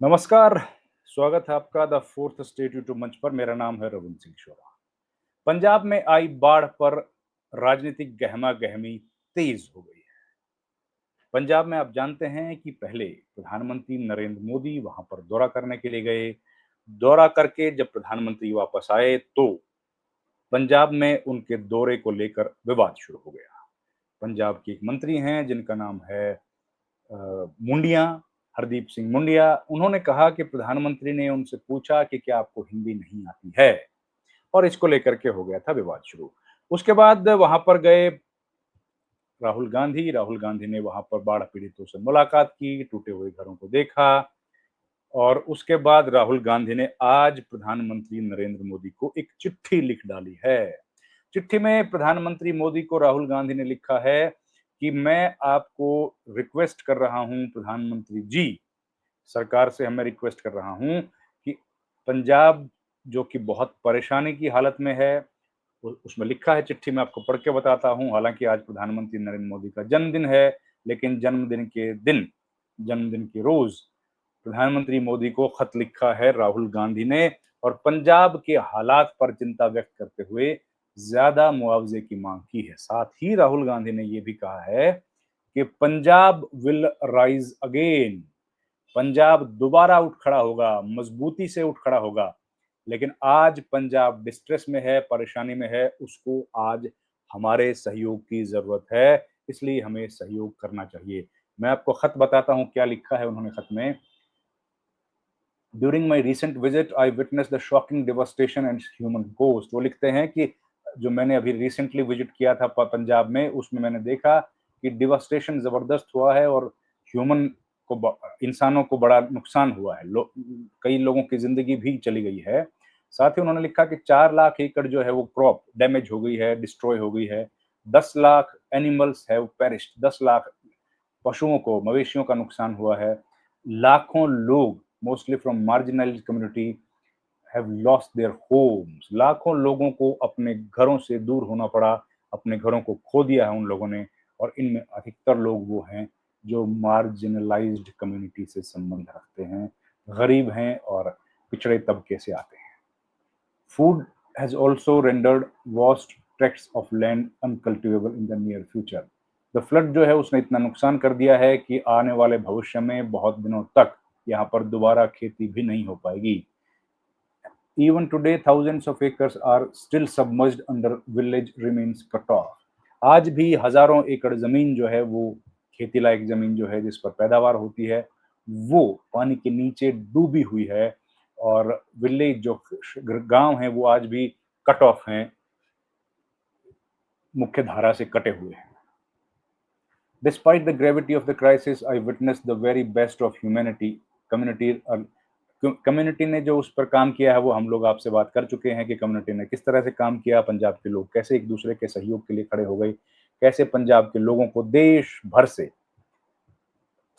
नमस्कार, स्वागत है आपका द फोर्थ स्टेट यूट्यूब मंच पर। मेरा नाम है रविंद्र सिंह शोरा। पंजाब में आई बाढ़ पर राजनीतिक गहमा गहमी तेज हो गई है। पंजाब में आप जानते हैं कि पहले प्रधानमंत्री नरेंद्र मोदी वहां पर दौरा करने के लिए गए। दौरा करके जब प्रधानमंत्री वापस आए तो पंजाब में उनके दौरे को लेकर विवाद शुरू हो गया। पंजाब के एक मंत्री हैं जिनका नाम है मुंडिया, हरदीप सिंह मुंडिया। उन्होंने कहा कि प्रधानमंत्री ने उनसे पूछा कि क्या आपको हिंदी नहीं आती है, और इसको लेकर के हो गया था विवाद शुरू। उसके बाद वहां पर गए राहुल गांधी ने वहां पर बाढ़ पीड़ितों से मुलाकात की, टूटे हुए घरों को देखा, और उसके बाद राहुल गांधी ने आज प्रधानमंत्री नरेंद्र मोदी को एक चिट्ठी लिख डाली है। चिट्ठी में प्रधानमंत्री मोदी को राहुल गांधी ने लिखा है कि मैं आपको रिक्वेस्ट कर रहा हूं प्रधानमंत्री जी, सरकार से मैं रिक्वेस्ट कर रहा हूं कि पंजाब जो कि बहुत परेशानी की हालत में है, उसमें लिखा है चिट्ठी में, आपको पढ़ के बताता हूं। हालांकि आज प्रधानमंत्री नरेंद्र मोदी का जन्मदिन है, लेकिन जन्मदिन के रोज प्रधानमंत्री मोदी को खत लिखा है राहुल गांधी ने, और पंजाब के हालात पर चिंता व्यक्त करते हुए ज्यादा मुआवजे की मांग की है। साथ ही राहुल गांधी ने यह भी कहा है कि Punjab will rise again, Punjab दोबारा उठ खड़ा होगा, मजबूती से उठ खड़ा होगा। लेकिन आज पंजाब डिस्ट्रेस में है, परेशानी में है, उसको आज हमारे सहयोग की जरूरत है, इसलिए हमें सहयोग करना चाहिए। मैं आपको खत बताता हूं क्या लिखा है उन्होंने खत में। During my recent visit I witness the shocking devastation and human cost. वो लिखते हैं कि जो मैंने अभी रिसेंटली विजिट किया था पंजाब में, उसमें मैंने देखा कि डिवास्टेशन जबरदस्त हुआ है, और ह्यूमन इंसानों को बड़ा नुकसान हुआ है। कई लोगों की जिंदगी भी चली गई है। साथ ही उन्होंने लिखा कि 4 लाख एकड़ जो है वो क्रॉप डैमेज हो गई है, डिस्ट्रॉय हो गई है। 10 लाख एनिमल्स है पेरिश्ड, 10 लाख पशुओं को, मवेशियों का नुकसान हुआ है। लाखों लोग, mostly from marginalised community, have lost their homes. लाखों लोगों को अपने घरों से दूर होना पड़ा, अपने घरों को खो दिया है उन लोगों ने, और इनमें अधिकतर लोग वो हैं जो मार्जिनलाइज्ड कम्युनिटी से संबंध रखते हैं, गरीब हैं और पिछड़े तबके से आते हैं। Food has also rendered vast tracts of land uncultivable in the near future. The flood जो है उसने इतना नुकसान कर दिया है कि आने वाले भविष्य में बहुत दिनों तक यहाँ पर दोबारा खेती भी नहीं हो पाएगी। Even today, thousands of acres are still submerged under village remains cut off. आज भी हजारों एकड़ जमीन जो है वो खेती लायक जमीन जो है जिस पर पैदावार होती है वो पानी के नीचे डूबी हुई है, और विलेज जो गांव हैं वो आज भी कट ऑफ हैं, मुख्य धारा से कटे हुए हैं। Despite the gravity of the crisis, I witnessed the very best of humanity. Community ने जो उस पर काम किया है वो हम लोग आपसे बात कर चुके हैं कि कम्युनिटी ने किस तरह से काम किया, पंजाब के लोग कैसे एक दूसरे के सहयोग के लिए खड़े हो गए, कैसे पंजाब के लोगों को देश भर से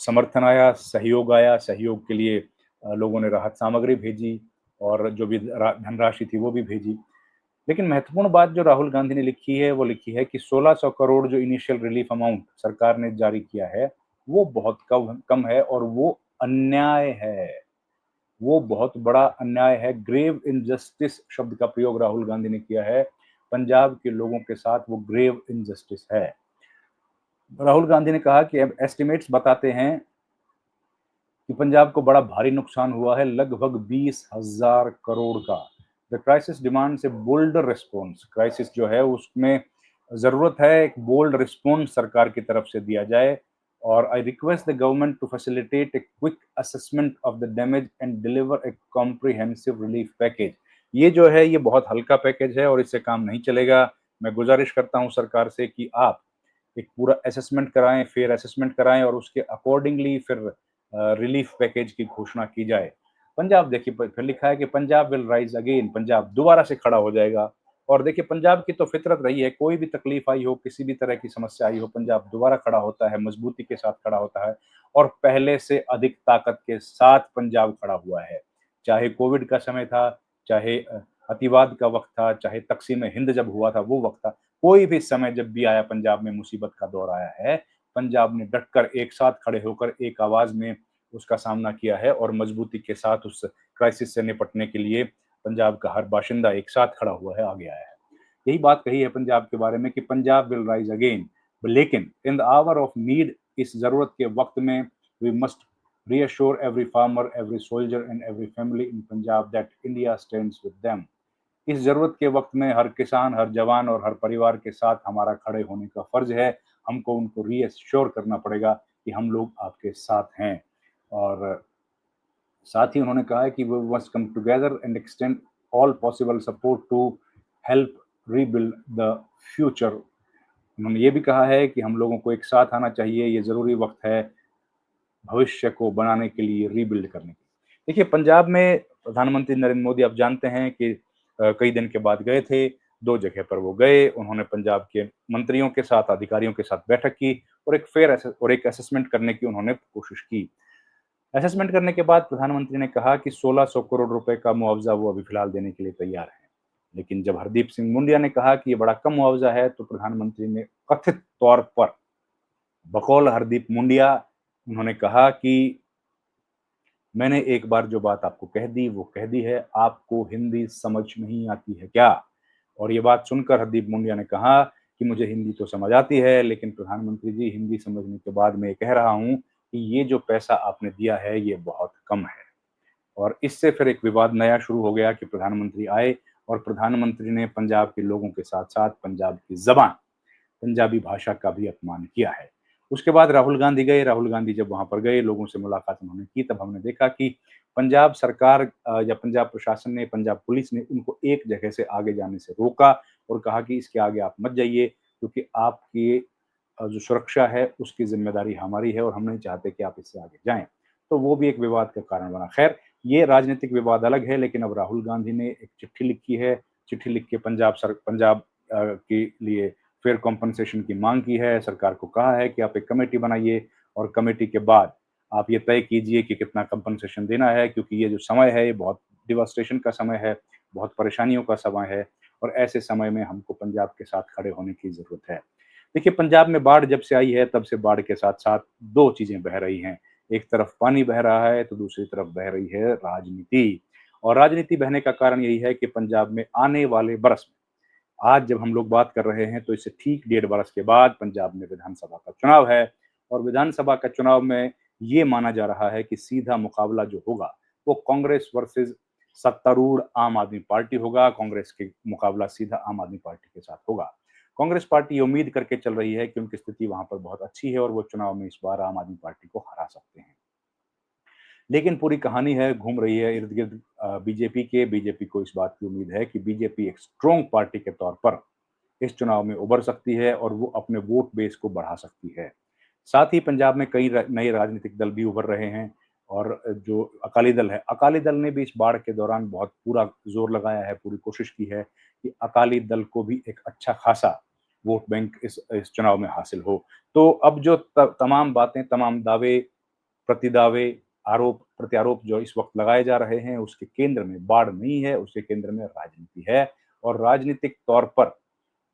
समर्थन आया, सहयोग आया। सहयोग के लिए लोगों ने राहत सामग्री भेजी, और जो भी धनराशि थी वो भी भेजी। लेकिन महत्वपूर्ण बात जो राहुल गांधी ने लिखी है वो लिखी है कि 1600 करोड़ जो इनिशियल रिलीफ अमाउंट सरकार ने जारी किया है वो बहुत कम है, और वो अन्याय है, वो बहुत बड़ा अन्याय है। ग्रेव इनजस्टिस शब्द का प्रयोग राहुल गांधी ने किया है। पंजाब के लोगों के साथ वो ग्रेव इनजस्टिस है। राहुल गांधी ने कहा कि अब एस्टिमेट्स बताते हैं कि पंजाब को बड़ा भारी नुकसान हुआ है, लगभग 20,000 करोड़ का। The crisis demands a bold response. Crisis जो है उसमें जरूरत है एक बोल्ड रिस्पॉन्स सरकार की तरफ से दिया जाए, और I request the government to facilitate a quick assessment of the damage and deliver a comprehensive relief package. ये जो है ये बहुत हल्का पैकेज है और इससे काम नहीं चलेगा। मैं गुजारिश करता हूं सरकार से कि आप एक पूरा असेसमेंट कराएं, फेयर असेसमेंट कराएं, और उसके अकॉर्डिंगली फिर रिलीफ पैकेज की घोषणा की जाए। पंजाब देखिए फिर लिखा है कि Punjab will rise again, Punjab दोबारा से खड़ा हो जाएगा। और देखिए पंजाब की तो फितरत रही है, कोई भी तकलीफ आई हो, किसी भी तरह की समस्या आई हो, पंजाब दोबारा खड़ा होता है, मजबूती के साथ खड़ा होता है, और पहले से अधिक ताकत के साथ पंजाब खड़ा हुआ है। चाहे कोविड का समय था, चाहे अतिवाद का वक्त था, चाहे तकसीम हिंद जब हुआ था वो वक्त था, कोई भी समय जब भी आया पंजाब में मुसीबत का दौर आया है, पंजाब ने डटकर एक साथ खड़े होकर एक आवाज में उसका सामना किया है और मजबूती के साथ उस क्राइसिस से निपटने के लिए पंजाब का हर बाशिंदा एक साथ खड़ा हुआ है, आगे आया है। यही बात कही है पंजाब के बारे में कि पंजाब विल राइज अगेन, लेकिन in the hour of need, इस जरूरत के वक्त में, we must reassure every farmer, every soldier and every family in Punjab that India stands with them. इस जरूरत के वक्त में हर किसान, हर जवान और हर परिवार के साथ हमारा खड़े होने का फर्ज है। हमको उनको रीअश्योर करना पड़ेगा कि हम लोग आपके साथ हैं। और साथ ही उन्होंने कहा है कि we must come together and extend all possible support to help rebuild the future. उन्होंने ये भी कहा है कि हम लोगों को एक साथ आना चाहिए, ये ज़रूरी वक्त है भविष्य को बनाने के लिए, रीबिल्ड करने के लिए। देखिए, पंजाब में प्रधानमंत्री नरेंद्र मोदी, आप जानते हैं कि कई दिन के बाद गए थे, 2 जगह पर वो गए। उन्होंने पंजाब के मंत्रियों के साथ, अधिकारियों के साथ बैठक की और एक असेसमेंट करने की उन्होंने कोशिश की। असेसमेंट करने के बाद प्रधानमंत्री ने कहा कि 1600 करोड़ रुपए का मुआवजा वो अभी फिलहाल देने के लिए तैयार हैं। लेकिन जब हरदीप सिंह मुंडिया ने कहा कि ये बड़ा कम मुआवजा है, तो प्रधानमंत्री ने कथित तौर पर, बकौल हरदीप मुंडिया, उन्होंने कहा कि मैंने एक बार जो बात आपको कह दी वो कह दी है, आपको हिंदी समझ नहीं आती है क्या? और ये बात सुनकर हरदीप मुंडिया ने कहा कि मुझे हिंदी तो समझ आती है, लेकिन प्रधानमंत्री जी, हिंदी समझने के बाद मैं ये कह रहा हूँ कि ये जो पैसा आपने दिया है ये बहुत कम है। और इससे फिर एक विवाद नया शुरू हो गया कि प्रधानमंत्री आए और प्रधानमंत्री ने पंजाब के लोगों के साथ-साथ पंजाब की ज़बान, पंजाबी भाषा का भी अपमान किया है। उसके बाद राहुल गांधी गए, राहुल गांधी जब वहाँ पर गए, लोगों से मुलाकात उन्होंने की, तब हमने देखा कि पंजाब सरकार या पंजाब प्रशासन ने, पंजाब पुलिस ने उनको एक जगह से आगे जाने से रोका और कहा कि इसके आगे आप मत जाइए, क्योंकि आपकी जो सुरक्षा है उसकी ज़िम्मेदारी हमारी है और हम नहीं चाहते कि आप इससे आगे जाएँ। तो वो भी एक विवाद का कारण बना। ख़ैर, ये राजनीतिक विवाद अलग है, लेकिन अब राहुल गांधी ने एक चिट्ठी लिखी है, चिट्ठी लिख के पंजाब के लिए फेयर कॉम्पेंसेशन की मांग की है, सरकार को कहा है कि आप एक कमेटी बनाइए और कमेटी के बाद आप ये तय कीजिए कि कितना कंपनसेशन देना है, क्योंकि ये जो समय है ये बहुत डिवास्टेशन का समय है, बहुत परेशानियों का समय है और ऐसे समय में हमको पंजाब के साथ खड़े होने की ज़रूरत है। देखिए, पंजाब में बाढ़ जब से आई है तब से बाढ़ के साथ-साथ 2 चीज़ें बह रही हैं। एक तरफ पानी बह रहा है तो दूसरी तरफ बह रही है राजनीति। और राजनीति बहने का कारण यही है कि पंजाब में आने वाले बरस में, आज जब हम लोग बात कर रहे हैं तो इससे ठीक 1.5 बरस के बाद पंजाब में विधानसभा का चुनाव है और विधानसभा का चुनाव में ये माना जा रहा है कि सीधा मुकाबला जो होगा वो कांग्रेस वर्सेस सत्तारूढ़ आम आदमी पार्टी होगा। कांग्रेस के मुकाबला सीधा आम आदमी पार्टी के साथ होगा। कांग्रेस पार्टी ये उम्मीद करके चल रही है कि उनकी स्थिति वहां पर बहुत अच्छी है और वो चुनाव में इस बार आम आदमी पार्टी को हरा सकते हैं। लेकिन पूरी कहानी है, घूम रही है इर्द गिर्द बीजेपी के। बीजेपी को इस बात की उम्मीद है कि बीजेपी एक स्ट्रॉन्ग पार्टी के तौर पर इस चुनाव में उभर सकती है और वो अपने वोट बेस को बढ़ा सकती है। साथ ही पंजाब में कई नए राजनीतिक दल भी उभर रहे हैं और जो अकाली दल है, अकाली दल ने भी इस बाढ़ के दौरान बहुत पूरा जोर लगाया है, पूरी कोशिश की है कि अकाली दल को भी एक अच्छा खासा वोट बैंक इस चुनाव में हासिल हो। तो अब जो तमाम बातें, तमाम दावे, प्रतिदावे, आरोप प्रत्यारोप जो इस वक्त लगाए जा रहे हैं, उसके केंद्र में बाढ़ नहीं है, उसके केंद्र में राजनीति है। और राजनीतिक तौर पर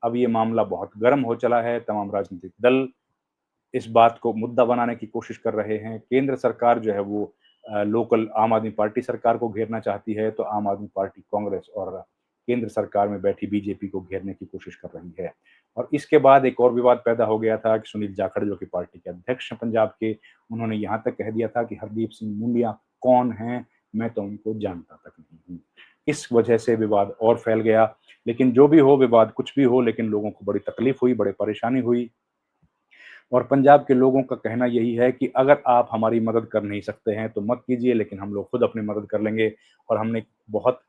अब ये मामला बहुत गर्म हो चला है। तमाम राजनीतिक दल इस बात को मुद्दा बनाने की कोशिश कर रहे हैं। केंद्र सरकार जो है वो लोकल आम आदमी पार्टी सरकार को घेरना चाहती है, तो आम आदमी पार्टी कांग्रेस और केंद्र सरकार में बैठी बीजेपी को घेरने की कोशिश कर रही है। और इसके बाद एक और विवाद पैदा हो गया था कि सुनील जाखड़, जो कि पार्टी के अध्यक्ष हैं पंजाब के, उन्होंने यहाँ तक कह दिया था कि हरदीप सिंह मुंडिया कौन हैं? मैं तो उनको जानता तक नहीं हूँ। इस वजह से विवाद और फैल गया। लेकिन जो भी हो, विवाद कुछ भी हो, लेकिन लोगों को बड़ी तकलीफ हुई, बड़ी परेशानी हुई। और पंजाब के लोगों का कहना यही है कि अगर आप हमारी मदद कर नहीं सकते हैं तो मत कीजिए, लेकिन हम लोग खुद अपनी मदद कर लेंगे। और हमने बहुत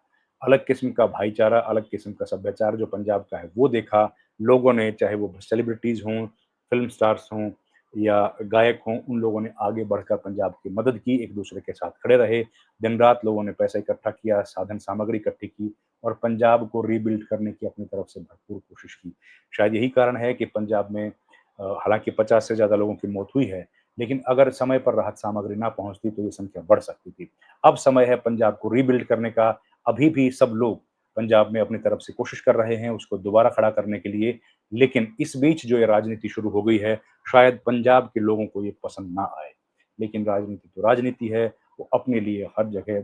अलग किस्म का भाईचारा, अलग किस्म का सभ्याचार जो पंजाब का है वो देखा। लोगों ने, चाहे वो सेलिब्रिटीज़ हों, फ़िल्म स्टार्स हों या गायक हों, उन लोगों ने आगे बढ़कर पंजाब की मदद की, एक-दूसरे के साथ खड़े रहे। दिन-रात लोगों ने पैसा इकट्ठा किया, साधन-सामग्री इकट्ठी की और पंजाब को रीबिल्ड करने की अपनी तरफ से भरपूर कोशिश की। शायद यही कारण है कि पंजाब में हालाँकि 50 से ज़्यादा लोगों की मौत हुई है, लेकिन अगर समय पर राहत सामग्री ना पहुँचती तो ये संख्या बढ़ सकती थी। अब समय है पंजाब को रीबिल्ड करने का। अभी भी सब लोग पंजाब में अपनी तरफ से कोशिश कर रहे हैं उसको दोबारा खड़ा करने के लिए, लेकिन इस बीच जो ये राजनीति शुरू हो गई है, शायद पंजाब के लोगों को ये पसंद ना आए। लेकिन राजनीति तो राजनीति है, वो अपने लिए हर जगह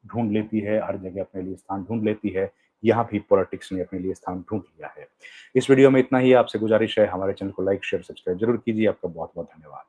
ढूँढ लेती है, हर जगह अपने लिए स्थान ढूँढ लेती है। यहाँ भी पॉलिटिक्स ने अपने लिए स्थान ढूँढ लिया है। इस वीडियो में इतना ही। आपसे गुज़ारिश है हमारे चैनल को लाइक, शेयर, सब्सक्राइब ज़रूर कीजिए। आपका बहुत-बहुत धन्यवाद।